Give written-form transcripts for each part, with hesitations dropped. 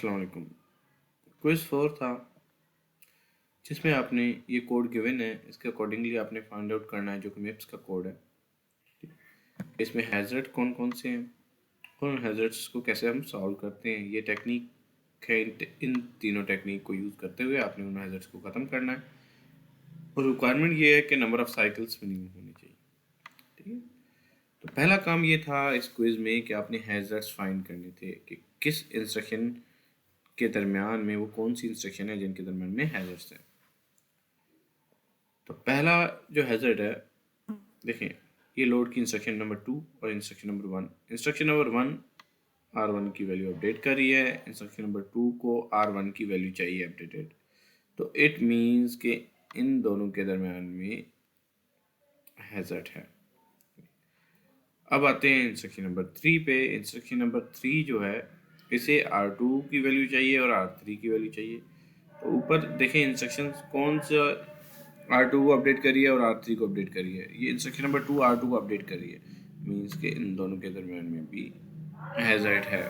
अस्सलाम वालेकुम। क्विज़ 4 था जिसमें आपने ये कोड गिवन है, इसके अकॉर्डिंगली आपने फाइंड आउट करना है जो कि मिप्स का कोड है। इसमें हैज़र्ड कौन कौन से हैं और उन हैज़र्ड्स को कैसे हम सॉल्व करते हैं, ये टेक्निक है। इन तीनों टेक्निक को यूज़ करते हुए आपने उन हैज़र्ड्स को ख़त्म करना है और रिक्वायरमेंट ये है कि नंबर ऑफ़ साइकिल्स मिनिमम होनी चाहिए। ठीक है, तो पहला काम ये था इस क्विज़ में कि आपने हैज़र्ड्स फाइंड करने थे कि किस इंस्ट्रक्शन के दरमियान में वो कौन सी इंस्ट्रक्शन है जिनके दरमियान में हैज़र्ड्स हैं। तो पहला जो हैज़र्ड है, देखें, ये लोड की इंस्ट्रक्शन नंबर 2 और instruction number 1। Instruction number 1 R1 की वैल्यू अपडेट कर रही है, इंस्ट्रक्शन नंबर 2 को R1 की वैल्यू चाहिए अपडेटेड। तो इट मीन्स कि इन दोनों के दरमियान में हैज़र्ड है। अब आते हैं इंस्ट्रक्शन नंबर 3 पे। इंस्ट्रक्शन नंबर 3 जो है, इसे R2 की वैल्यू चाहिए और R3 की वैल्यू चाहिए। तो ऊपर देखें इंस्ट्रक्शन कौन सा R2 को अपडेट करी है और R3 को अपडेट करी है। ये इंस्ट्रक्शन नंबर 2 R2 को अपडेट करी है, मीन्स के इन दोनों के दरमियान में भी हैज़र्ड है।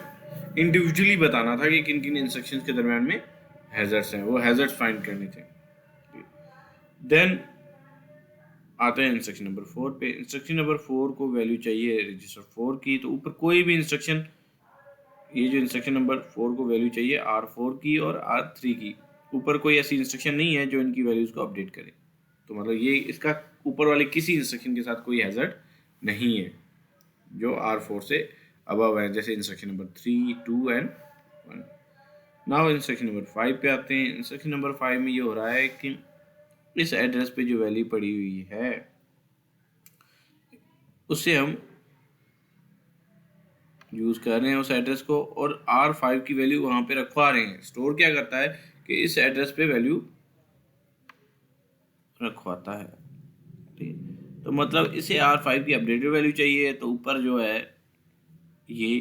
इंडिविजुअली बताना था कि किन किन इंस्ट्रक्शन के दरमियान में हैज़र्ड्स हैं, वो हैज़र्ड्स फाइंड करने थे। देन आते हैं इंस्ट्रक्शन नंबर 4 पे। इंस्ट्रक्शन नंबर 4 को वैल्यू चाहिए रजिस्टर 4 की। तो ऊपर कोई भी इंस्ट्रक्शन, ये जो इंस्ट्रक्शन नंबर 4 को वैल्यू चाहिए R4 की और R3 की, ऊपर कोई ऐसी इंस्ट्रक्शन नहीं है जो इनकी वैल्यूज को अपडेट करे। तो मतलब ये इसका ऊपर वाले किसी इंस्ट्रक्शन के साथ कोई हैज़र्ड नहीं है जो R4 से अबव है, जैसे instruction number 3, 2 and 1। Now instruction number 5 पे आते हैं। इंस्ट्रक्शन नंबर 5 में ये हो रहा है कि इस एड्रेस पे जो वैल्यू पड़ी हुई है उससे हम यूज़ कर रहे हैं उस एड्रेस को, और R5 की वैल्यू वहाँ पे रखवा रहे हैं। स्टोर क्या करता है कि इस एड्रेस पे वैल्यू रखवाता है। ठीक है, तो मतलब इसे R5 की अपडेटेड वैल्यू चाहिए, तो ऊपर जो है ये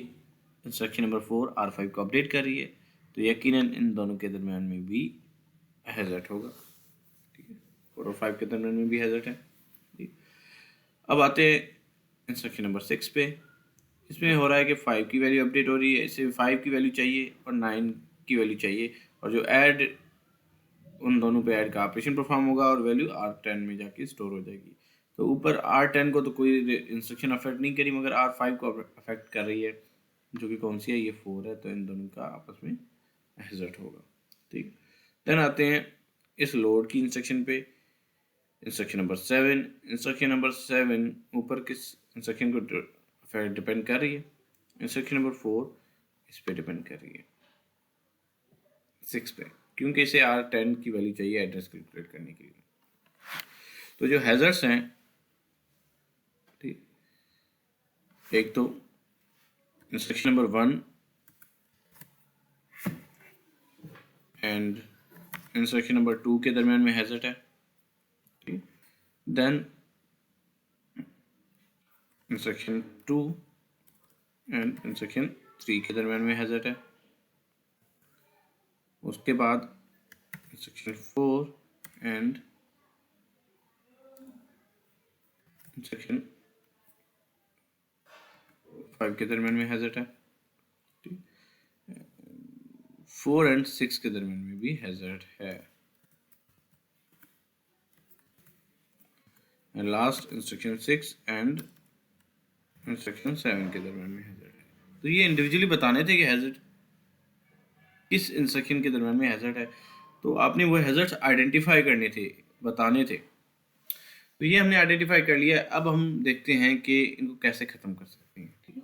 इंस्ट्रक्शन नंबर 4 R5 को अपडेट कर रही है, तो यकीनन इन दोनों के दरमियान में भी हैज़र्ड होगा। ठीक है, 4 और 5 के दरमियान में भी हैज़र्ड है। ठीक, अब आते हैं इंस्ट्रक्शन नंबर 6 पे। इसमें हो रहा है कि 5 की वैल्यू अपडेट हो रही है, इसे 5 की वैल्यू चाहिए और 9 की वैल्यू चाहिए, और जो ऐड, उन दोनों पे ऐड का ऑपरेशन परफॉर्म होगा और वैल्यू R10 में जाके स्टोर हो जाएगी। तो ऊपर R10 को तो कोई इंस्ट्रक्शन अफेक्ट नहीं करी, मगर R5 को अफेक्ट कर रही है, जो कि कौन सी है, ये 4 है। तो इन दोनों का आपस में हैज़र्ड होगा। ठीक, देन आते हैं इस लोड की इंस्ट्रक्शन पे। Instruction number 7। इंस्ट्रक्शन नंबर 7 ऊपर किस इंस्ट्रक्शन को डिपेंड कर रही है? इंस्ट्रक्शन नंबर 4 इस पे डिपेंड कर रही है, 6 पे, क्योंकि इसे R10 की वैल्यू चाहिए एड्रेस कैलकुलेट करने के लिए। तो जो हैज़र्ड्स हैं, ठीक, एक तो instruction number 1 and instruction number 2 के दरमियान में हैज़र्ड है। ठीक, देन इंस्ट्रक्शन 2 एंड इंस्ट्रक्शन 3 के दरमियान में हैज़र्ड है। उसके बाद इंस्ट्रक्शन 4 एंड इंस्ट्रक्शन 5 के दरमियान में हैज़र्ड है। 4 एंड 6 के दरमियान में भी हैज़र्ड है। And last instruction 6 and instruction 7 के दरमियान में हैज़र्ड है। तो ये इंडिविजुअली बताने थे कि हैज़र्ड किस इंस्ट्रक्शन के दरमियान में हैज़र्ड है, तो आपने वो हैज़र्ड्स आइडेंटिफाई करने थे, बताने थे। तो ये हमने आइडेंटिफाई कर लिया। अब हम देखते हैं कि इनको कैसे ख़त्म कर सकते हैं। ठीक है,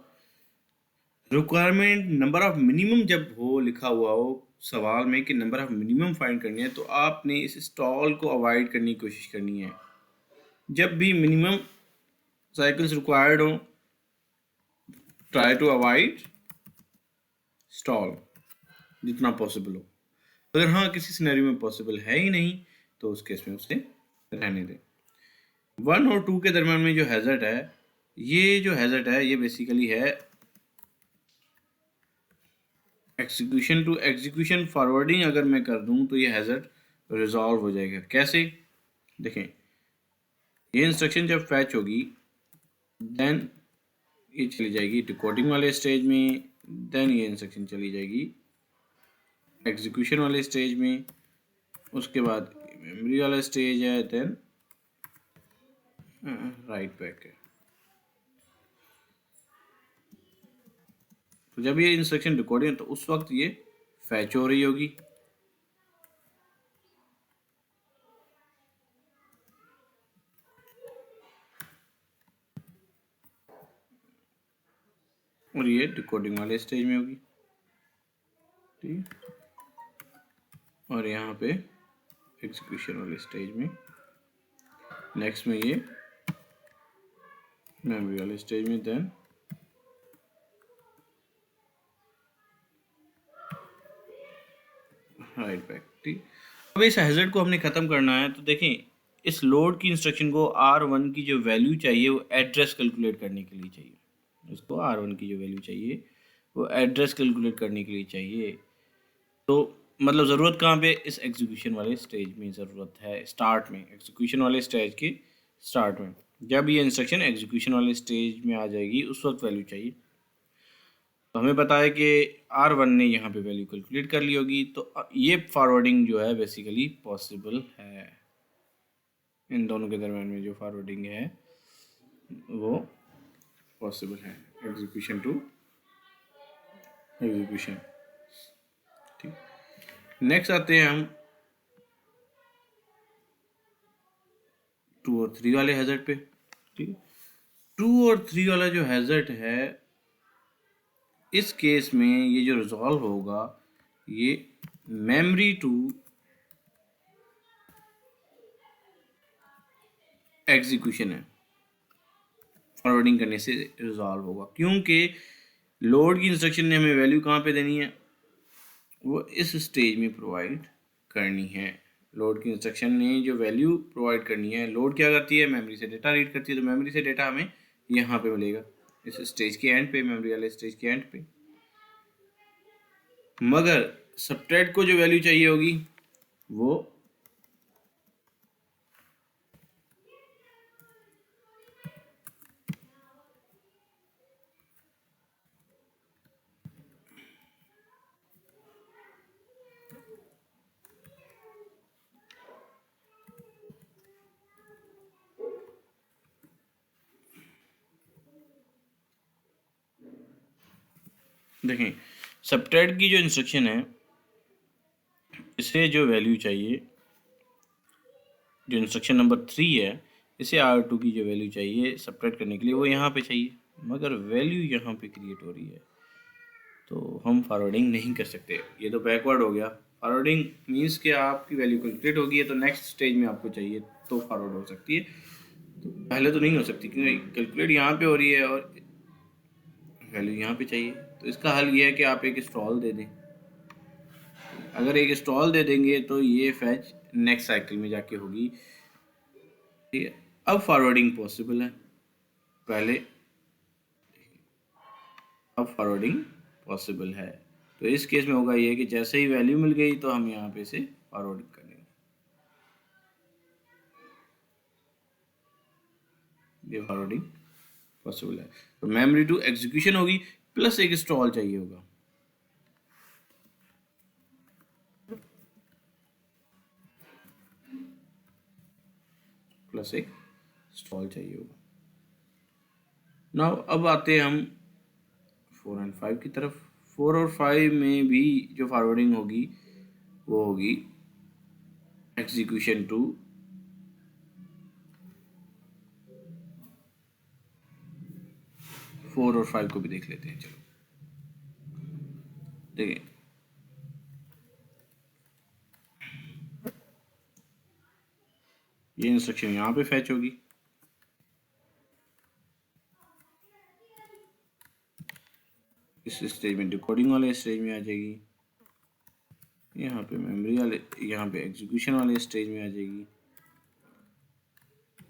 रिक्वायरमेंट नंबर ऑफ मिनिमम जब हो लिखा हुआ हो सवाल में कि नंबर ऑफ मिनिमम फाइंड करनी है, तो आपने इस स्टॉल को अवॉइड करने की कोशिश करनी है। जब भी मिनिमम साइकिल्स रिक्वायर्ड हो, ट्राई टू अवॉइड स्टॉल जितना पॉसिबल हो। अगर हाँ किसी सिनेरियो में पॉसिबल है ही नहीं, तो उस केस में उसे रहने दें। 1 और 2 के दरम्यान में जो हैज़र्ड है, ये जो हैज़र्ड है ये बेसिकली है एग्जीक्यूशन टू एग्जीक्यूशन फॉरवर्डिंग। अगर मैं कर दूं तो ये हैज़र्ड रिजॉल्व हो जाएगा। कैसे? देखें, ये इंस्ट्रक्शन जब फैच होगी, देन ये चली जाएगी डिकोडिंग वाले स्टेज में, देन ये इंस्ट्रक्शन चली जाएगी एग्जीक्यूशन वाले स्टेज में, उसके बाद मेमोरी वाला स्टेज है, देन राइट बैक है। तो जब ये इंस्ट्रक्शन रिकॉर्डिंग तो उस वक्त ये फैच हो रही होगी। और ये डिकोडिंग वाले स्टेज में होगी, ठीक है। और यहाँ पे एग्जीक्यूशन वाले स्टेज में, नेक्स्ट में ये मेमोरी वाले स्टेज में, देन राइट बैक, ठीक। अब इस हैजर्ड को हमने ख़त्म करना है, तो देखें इस लोड की इंस्ट्रक्शन को R1 की जो वैल्यू चाहिए वो एड्रेस कैलकुलेट करने के लिए चाहिए। इसको R1 की जो वैल्यू चाहिए वो एड्रेस कैलकुलेट करने के लिए चाहिए। तो मतलब ज़रूरत कहाँ पे, इस एग्जीक्यूशन वाले स्टेज में ज़रूरत है, स्टार्ट में, एग्जीक्यूशन वाले स्टेज के स्टार्ट में। जब ये इंस्ट्रक्शन एग्जीक्यूशन वाले स्टेज में आ जाएगी उस वक्त वैल्यू चाहिए। तो हमें पता है कि R1 ने यहाँ पे वैल्यू कैलकुलेट कर ली होगी, तो ये फॉरवर्डिंग जो है बेसिकली पॉसिबल है। इन दोनों के दरम्यान में जो फॉरवर्डिंग है वो पॉसिबल है, एग्जीक्यूशन टू एग्जीक्यूशन, ठीक। नेक्स्ट आते हैं हम 2 और 3 वाले हैजर्ड पे, ठीक है। 2 और 3 वाला जो हैजर्ड है, इस केस में ये जो रिजॉल्व होगा ये मेमोरी टू एग्जीक्यूशन है, फॉरवर्डिंग करने से रिजॉल्व होगा, क्योंकि लोड की इंस्ट्रक्शन ने हमें वैल्यू कहाँ पे देनी है, वो इस स्टेज में प्रोवाइड करनी है। लोड की इंस्ट्रक्शन ने जो वैल्यू प्रोवाइड करनी है, लोड क्या करती है, मेमोरी से डेटा रीड करती है, तो मेमोरी से डेटा हमें यहाँ पे मिलेगा, इस स्टेज के एंड पे, मेमोरी वाले स्टेज के एंड पे। मगर सबट्रैक्ट को जो वैल्यू चाहिए होगी वो देखें, सबट्रैक्ट की जो इंस्ट्रक्शन है इसे जो वैल्यू चाहिए, जो इंस्ट्रक्शन नंबर 3 है, इसे R2 की जो वैल्यू चाहिए सबट्रैक्ट करने के लिए वो यहाँ पे चाहिए, मगर वैल्यू यहाँ पे क्रिएट हो रही है, तो हम फॉरवर्डिंग नहीं कर सकते। ये तो बैकवर्ड हो गया। फॉरवर्डिंग मीन्स कि आपकी वैल्यू कैलकुलेट होगी है तो नेक्स्ट स्टेज में आपको चाहिए तो फॉरवर्ड हो सकती है, तो पहले तो नहीं हो सकती, क्योंकि कैलकुलेट यहाँ पे हो रही है और वैल्यू यहाँ पे चाहिए। तो इसका हल ये है कि आप एक स्टॉल दे दें। अगर एक स्टॉल दे देंगे तो ये फैच नेक्स्ट साइकिल में जाके होगी, ठीक है। अब फॉरवर्डिंग पॉसिबल है, पहले अब फॉरवर्डिंग पॉसिबल है। तो इस केस में होगा ये कि जैसे ही वैल्यू मिल गई तो हम यहाँ पे से फॉरवर्ड करेंगे, ये फॉरवर्डिंग पॉसिबल है। तो मेमोरी टू एग्जीक्यूशन होगी प्लस एक स्टॉल चाहिए होगा, प्लस एक स्टॉल चाहिए होगा। नाउ अब आते हैं हम 4 और 5 की तरफ। 4 और 5 में भी जो फॉरवर्डिंग होगी वो होगी एग्जीक्यूशन टू 4 और 5 को भी देख लेते हैं। चलो देखिए, ये इंस्ट्रक्शन यहाँ पे फैच होगी, इस स्टेज में डिकोडिंग वाले स्टेज में आ जाएगी, यहाँ पे मेमोरी वाले, यहाँ पे एग्जीक्यूशन वाले स्टेज में आ जाएगी,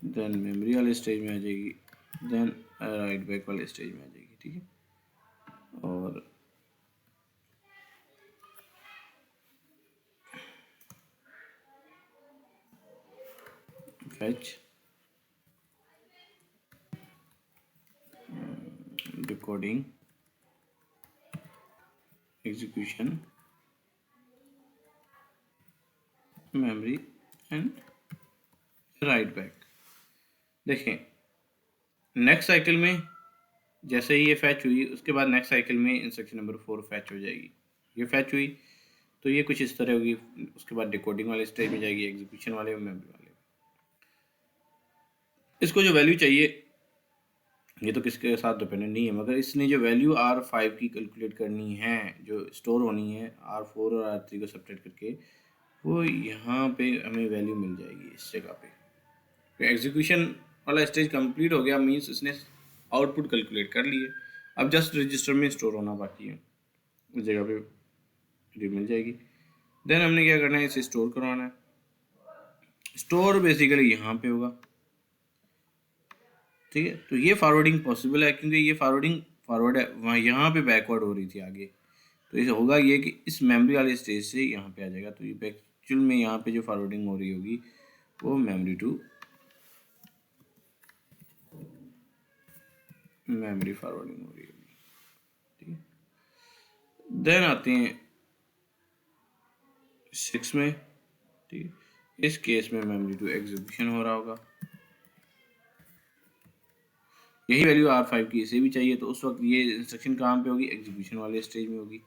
देन मेमोरी वाले स्टेज में आ जाएगी, देन राइट बैक वाले स्टेज में आ जाएगी, ठीक है। और fetch decoding execution memory and right back. देखें नेक्स्ट साइकिल में जैसे ही ये फैच हुई उसके बाद नेक्स्ट साइकिल में इंस्ट्रक्शन नंबर 4 फैच हो जाएगी। ये फैच हुई तो ये कुछ इस तरह होगी, उसके बाद डिकोडिंग वाले स्टेज में जाएगी, एग्जीक्यूशन वाले और मेमोरी वाले। इसको जो वैल्यू चाहिए ये तो किसके साथ डिपेंडेंट नहीं है, मगर इसने जो वैल्यू R5 की कैलकुलेट करनी है, जो स्टोर होनी है R4 और R3 को सेपरेट करके, वो यहाँ पे हमें वैल्यू मिल जाएगी इस जगह पे। तो एग्जीक्यूशन वाला स्टेज कंप्लीट हो गया, मींस इसने आउटपुट कैलकुलेट कर लिए। अब जस्ट रजिस्टर में स्टोर होना बाकी है, उस जगह पे वैल्यू मिल जाएगी। देन हमने क्या करना है, इसे स्टोर करवाना है। स्टोर बेसिकली यहाँ पे होगा, ठीक है। तो ये फॉरवर्डिंग पॉसिबल है क्योंकि ये फॉरवर्ड है, वहाँ यहाँ पे बैकवर्ड हो रही थी आगे। तो इसे होगा ये कि इस मेमोरी वाले स्टेज से यहाँ पे आ जाएगा। तो ये एक्चुअल में यहाँ पे जो फॉरवर्डिंग हो रही होगी वो मेमोरी टू मेमोरी फॉरवर्डिंग हो रही होगी, ठीक है। देन आते हैं 6 में, ठीक है। इस केस में मेमोरी टू एग्जीक्यूशन हो रहा होगा। यही वैल्यू R5 की इसे भी चाहिए, तो उस वक्त ये इंस्ट्रक्शन कहाँ पे होगी, एग्जीक्यूशन वाले स्टेज में होगी।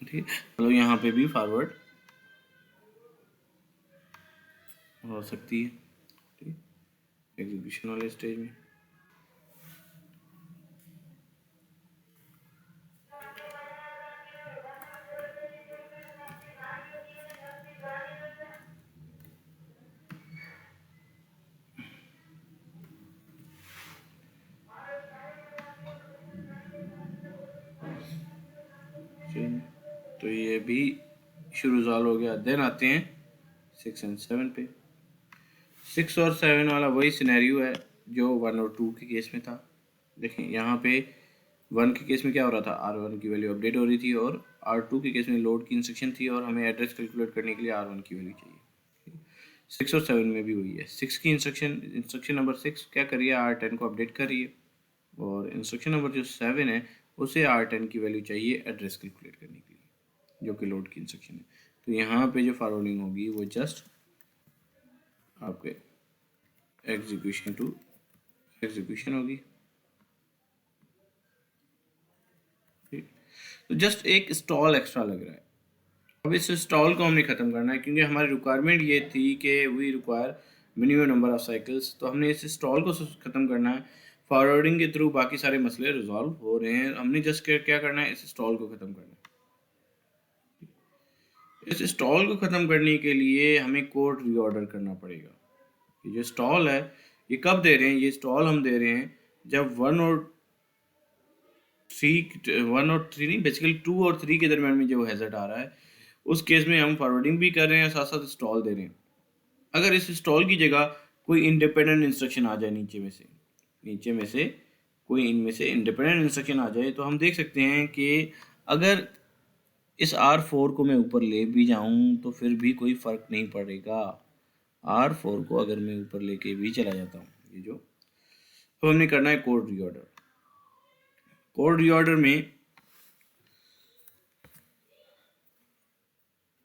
ठीक है, तो यहाँ पे भी फॉरवर्ड हो सकती है, ठीक, एग्जीक्यूशन वाले स्टेज में। तो ये भी शुरू रिजॉल्व हो गया। देन आते हैं 6 एंड 7 पे। 6 और 7 वाला वही सिनेरियो है जो 1 और 2 के केस में था। देखें यहाँ पे 1 के केस में क्या हो रहा था, R1 की वैल्यू अपडेट हो रही थी, और R2 के केस में लोड की इंस्ट्रक्शन थी और हमें एड्रेस कैलकुलेट करने के लिए R1 की वैल्यू चाहिए। 6 और 7 में भी वही है। 6 की इंस्ट्रक्शन नंबर 6 क्या कर रही है, R10 को अपडेट कर रही है, और इंस्ट्रक्शन नंबर जो 7 है उसे R10 की वैल्यू चाहिए एड्रेस कैलकुलेट करने के लिए, जो कि लोड की इंस्ट्रक्शन है। तो यहाँ पे जो फॉरवर्डिंग होगी वो जस्ट आपके एग्जीक्यूशन टू एग्जीक्यूशन होगी, ठीक। तो जस्ट एक स्टॉल एक्स्ट्रा लग रहा है। अब इस स्टॉल को हमने ख़त्म करना है क्योंकि हमारी रिक्वायरमेंट ये थी कि we require minimum number of cycles. तो हमने इस स्टॉल को ख़त्म करना है। फॉरवर्डिंग के थ्रू बाकी सारे मसले रिजॉल्व हो रहे हैं, हमने जस्ट क्या करना है, इस स्टॉल को ख़त्म करना है। इस स्टॉल को ख़त्म करने के लिए हमें कोड रीऑर्डर करना पड़ेगा। ये जो स्टॉल है ये कब दे रहे हैं, ये स्टॉल हम दे रहे हैं जब 1 और 3 नहीं, बेसिकली 2 और 3 के दरमियान में जो हैजर्ड आ रहा है उस केस में हम फॉरवर्डिंग भी कर रहे हैं, साथ साथ स्टॉल दे रहे हैं। अगर इस स्टॉल की जगह कोई इंडिपेंडेंट इंस्ट्रक्शन आ जाए, नीचे में से कोई इनमें से इंडिपेंडेंट इंस्ट्रक्शन आ जाए, तो हम देख सकते हैं कि अगर इस R4 को मैं ऊपर ले भी जाऊं तो फिर भी कोई फ़र्क नहीं पड़ेगा। R4 को अगर मैं ऊपर लेके भी चला जाता हूँ, ये जो, तो हमने करना है कोड रीऑर्डर। कोड रीऑर्डर में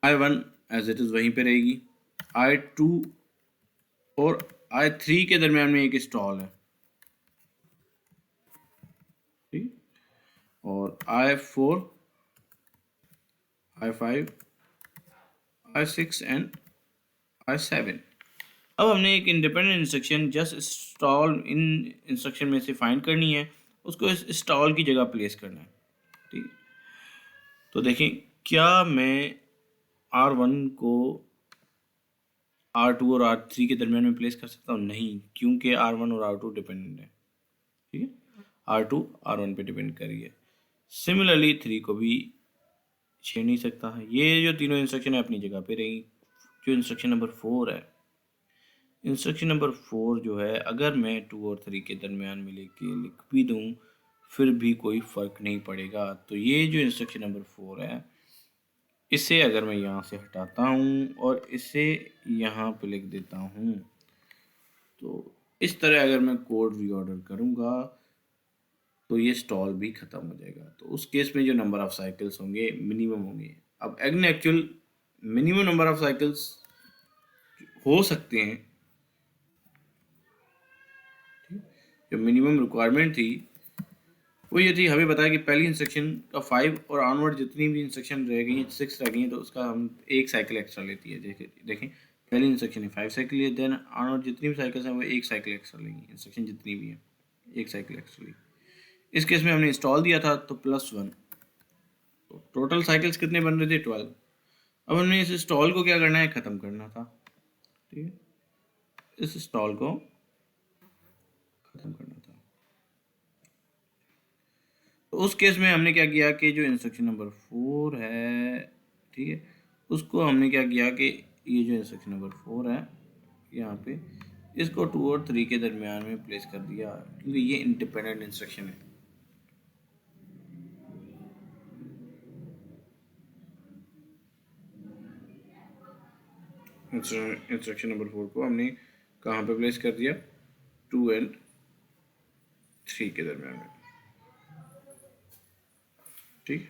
I1 एज इट इज़ वहीं पे रहेगी, I2 और I3 के दरमियान में एक स्टॉल है, ठीक, और I4, I5, I6 and I7। अब हमने एक इंडिपेंडेंट इंस्ट्रक्शन जस्ट इंस्टॉल इन इंस्ट्रक्शन में से फाइंड करनी है, उसको इस इंस्टॉल की जगह प्लेस करना है, ठीक। तो देखें क्या मैं R1 को R2 और R3 के दरमियान में प्लेस कर सकता हूँ, नहीं, क्योंकि R1 और R2 डिपेंडेंट है, ठीक है। R2 R1 पे डिपेंड करिए। सिमिलरली 3 को भी छेड़ नहीं सकता है। ये जो तीनों इंस्ट्रक्शन है अपनी जगह पे रही। जो इंस्ट्रक्शन नंबर 4 है, इंस्ट्रक्शन नंबर 4 जो है, अगर मैं 2 और 3 के दरमियान में लेके लिख भी दूँ फिर भी कोई फ़र्क नहीं पड़ेगा। तो ये जो इंस्ट्रक्शन नंबर 4 है, इसे अगर मैं यहाँ से हटाता हूँ और इसे यहाँ पे लिख देता हूँ, तो इस तरह अगर मैं कोड रीऑर्डर करूँगा तो ये स्टॉल भी ख़त्म हो जाएगा। तो उस केस में जो नंबर ऑफ़ साइकिल्स होंगे मिनिमम होंगे। अब इन actual minimum number of cycles हो सकते हैं, जो मिनिमम रिक्वायरमेंट थी वो ये थी, हमें बताया कि पहली इंस्ट्रक्शन का 5 और ऑनवर्ड जितनी भी इंस्ट्रक्शन रह गई हैं 6 रह गई हैं तो उसका हम एक साइकिल एक्स्ट्रा लेती है। देखें पहली इंस्ट्रक्शन है 5 साइकिल लिए, देन ऑनवर्ड जितनी भी साइकिल्स हैं वो एक साइकिल एक्स्ट्रा लेंगी, इंस्ट्रक्शन जितनी भी हैं एक साइकिल एक्स्ट्रा ली। इस केस में हमने इंस्टॉल दिया था तो +1, तो टोटल साइकिल्स कितने बन रहे थे 12। अब हमने इस स्टॉल को क्या करना है, ख़त्म करना था। ठीक है, इस स्टॉल को ख़त्म करना था। तो उस केस में हमने क्या किया कि जो इंस्ट्रक्शन नंबर 4 है, ठीक है, उसको हमने क्या किया कि ये जो इंस्ट्रक्शन नंबर 4 है यहाँ पे इसको 2 और 3 के दरमियान में प्लेस कर दिया, क्योंकि ये इंडिपेंडेंट इंस्ट्रक्शन है। इंस्ट्रक्शन नंबर 4 को हमने कहाँ पे प्लेस कर दिया, 2 एंड 3 के दरमियान में। ठीक,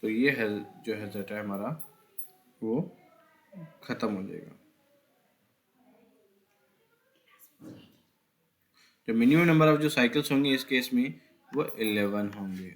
तो ये है जो हैज़र्ड है हमारा वो ख़त्म हो जाएगा। जो मिनिमम नंबर ऑफ जो साइकिल्स होंगे इस केस में वो 11 होंगे।